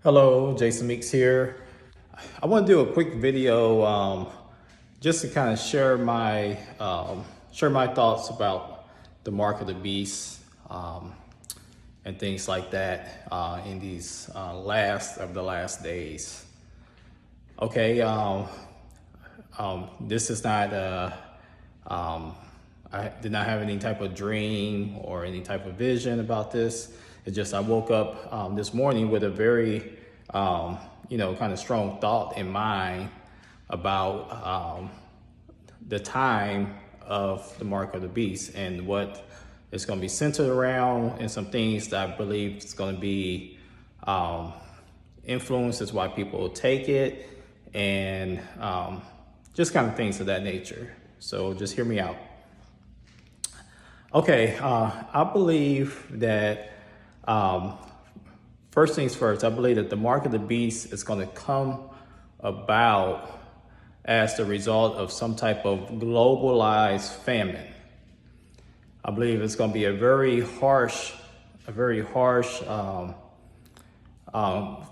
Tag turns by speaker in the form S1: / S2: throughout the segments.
S1: Hello, Jason Meeks here. I want to do a quick video just to kind of share my thoughts about the mark of the beast and things like that in these last of the last days. Okay, this is not I did not have any type of dream or any type of vision about this. It's just I woke up this morning with a very, kind of strong thought in mind about the time of the mark of the beast and what it's going to be centered around, and some things that I believe is going to be influences why people will take it, and just kind of things of that nature. So just hear me out. Okay, I believe that first things first, I believe that the mark of the beast is going to come about as the result of some type of globalized famine. I believe it's going to be a very harsh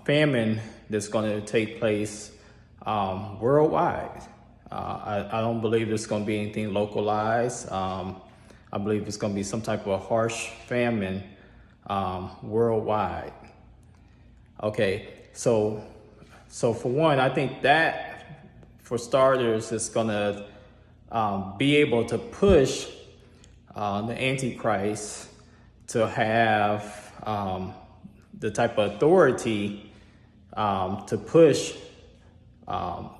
S1: famine that's going to take place worldwide. I don't believe it's going to be anything localized. I believe it's going to be some type of a harsh famine worldwide. Okay, so for one, I think that for starters, it's going to be able to push the Antichrist to have the type of authority to push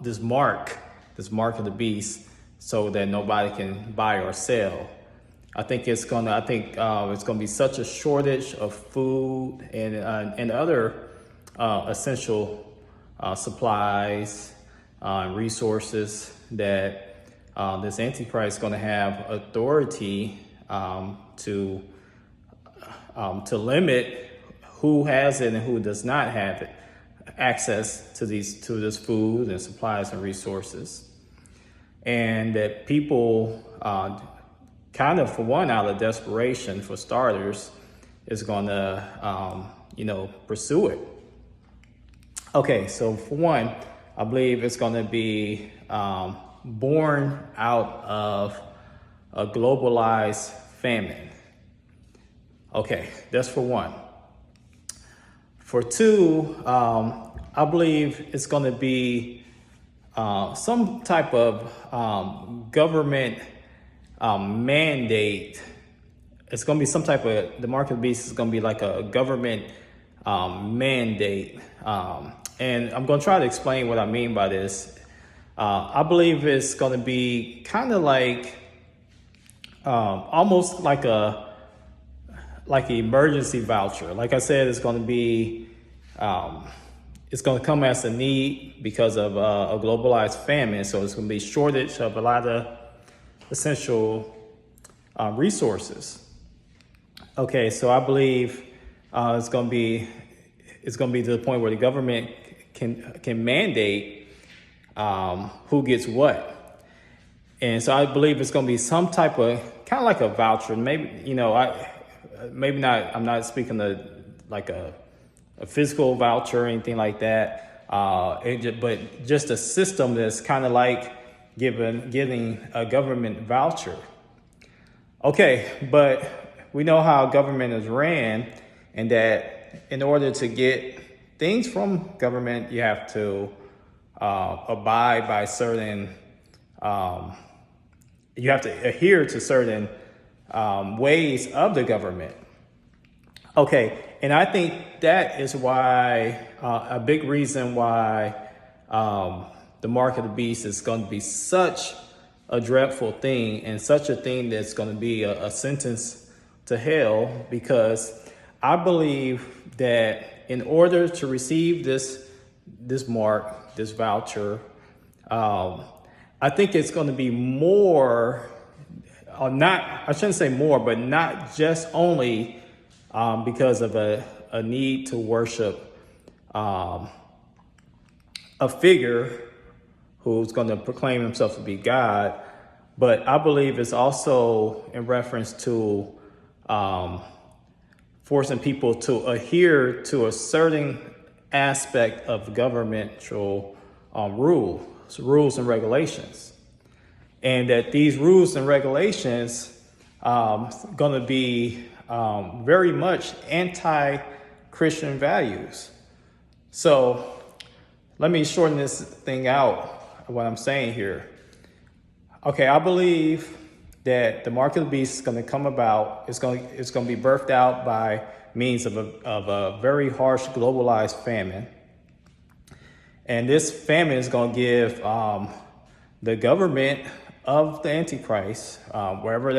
S1: this mark of the beast, so that nobody can buy or sell. I think it's gonna be such a shortage of food and other essential supplies and resources that this Antichrist is going to have authority to limit who has it and who does not have it, access to this food and supplies and resources, and that people kind of, for one, out of desperation, for starters, is going to pursue it. Okay, so for one, I believe it's going to be born out of a globalized famine. Okay, that's for one. For two, I believe it's going to be some type of government mandate. It's going to be some type of, the mark of the beast is going to be like a government mandate. And I'm going to try to explain what I mean by this. I believe it's going to be kind of like almost like an emergency voucher. Like I said, it's going to be it's going to come as a need because of a globalized famine. So it's going to be shortage of a lot of essential resources. Okay, so I believe it's going to be to the point where the government can mandate who gets what. And so I believe it's going to be some type of, kind of like a voucher. Maybe, I'm not speaking of like a physical voucher or anything like that. But just a system that's kind of like giving a government voucher. Okay, but we know how government is ran, and that in order to get things from government, you have to abide by certain, you have to adhere to certain ways of the government. Okay, and I think that is why, a big reason why the mark of the beast is going to be such a dreadful thing, and such a thing that's going to be a sentence to hell, because I believe that in order to receive this mark, this voucher, I think it's going to be more, or not, I shouldn't say more, but not just only because of a need to worship a figure who's going to proclaim himself to be God, but I believe it's also in reference to forcing people to adhere to a certain aspect of governmental rules and regulations. And that these rules and regulations going to be very much anti-Christian values. So let me shorten this thing out, what I'm saying here. Okay, I believe that the mark of the beast is going to come about. It's going to be birthed out by means of a very harsh globalized famine. And this famine is going to give the government of the Antichrist, whoever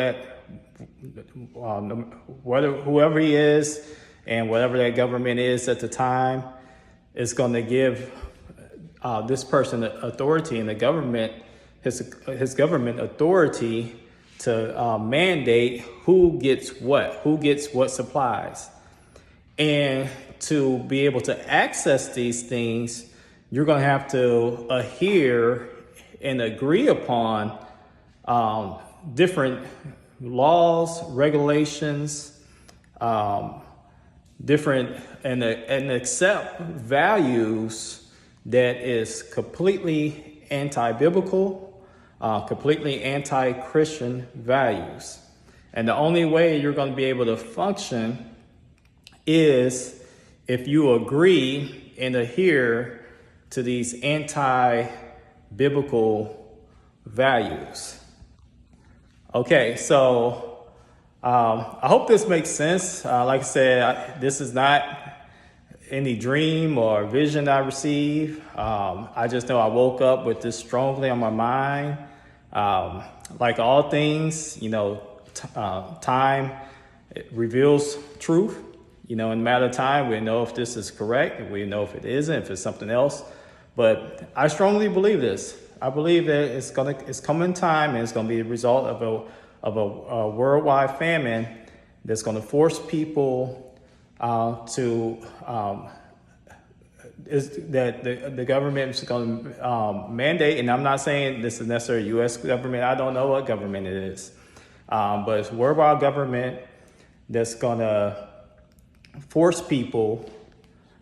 S1: he is and whatever that government is at the time, is going to give this person authority, and the government, his government authority to mandate who gets what supplies. And to be able to access these things, you're going to have to adhere and agree upon different laws, regulations, different and accept values that is completely anti-biblical, completely anti-Christian values. And the only way you're going to be able to function is if you agree and adhere to these anti-biblical values. Okay, so I hope this makes sense. Like I said, this is not any dream or vision I received. I just know I woke up with this strongly on my mind. Like all things, time reveals truth. In a matter of time, we know if this is correct, we know if it isn't, if it's something else. But I strongly believe this. I believe that it's coming time, and it's going to be the result of a worldwide famine that's going to force people the government is going to mandate. And I'm not saying this is necessarily U.S. government. I don't know what government it is, but it's a worldwide government that's going to force people,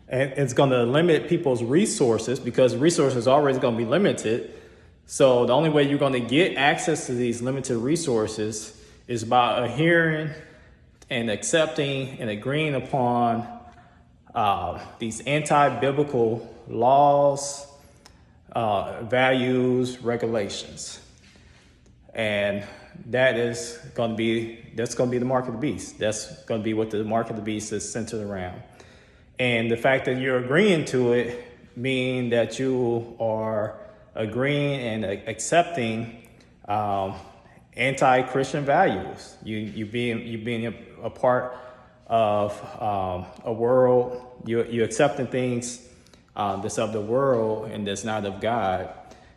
S1: and it's going to limit people's resources, because resources are always going to be limited. So the only way you're going to get access to these limited resources is by adhering and accepting and agreeing upon these anti-biblical laws, values, regulations. And that's going to be the mark of the beast. That's going to be what the mark of the beast is centered around. And the fact that you're agreeing to it means that you are agreeing and accepting anti-Christian values. You being a part of a world. You're accepting things that's of the world and that's not of God,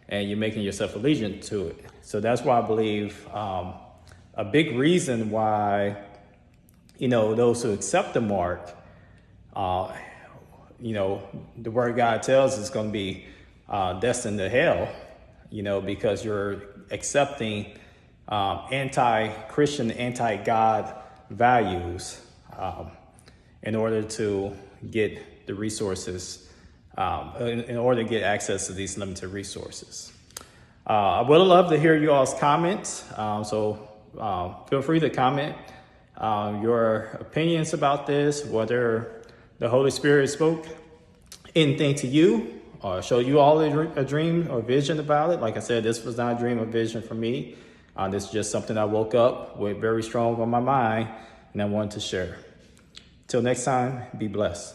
S1: and you're making yourself allegiant to it. So that's why I believe a big reason why those who accept the mark, the word of God tells is going to be destined to hell, because you're accepting anti-Christian, anti-God values in order to get the resources, in order to get access to these limited resources. I would love to hear you all's comments, so feel free to comment your opinions about this, whether the Holy Spirit spoke anything to you or showed you all a dream or vision about it. Like I said, this was not a dream or vision for me. This is just something I woke up with very strong on my mind, and I wanted to share. Till next time, be blessed.